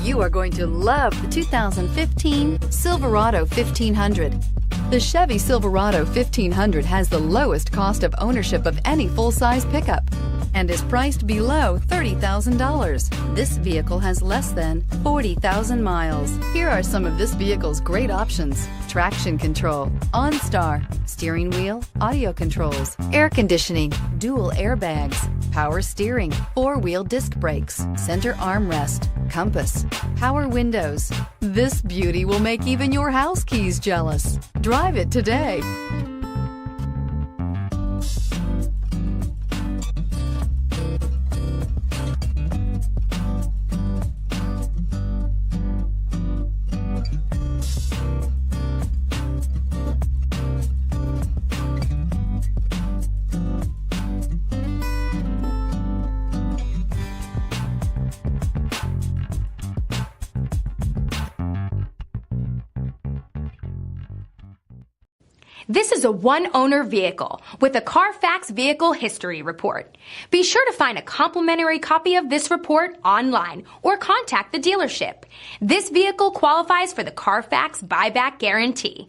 You are going to love the 2015 Silverado 1500. The Chevy Silverado 1500 has the lowest cost of ownership of any full-size pickup and is priced below $30,000. This vehicle has less than 40,000 miles. Here are some of this vehicle's great options: traction control, OnStar, steering wheel audio controls, air conditioning, dual airbags, power steering, four-wheel disc brakes, center armrest, compass, power windows. This beauty will make even your house keys jealous. Drive it today. This is a one-owner vehicle with a Carfax Vehicle History Report. Be sure to find a complimentary copy of this report online or contact the dealership. This vehicle qualifies for the Carfax Buyback Guarantee.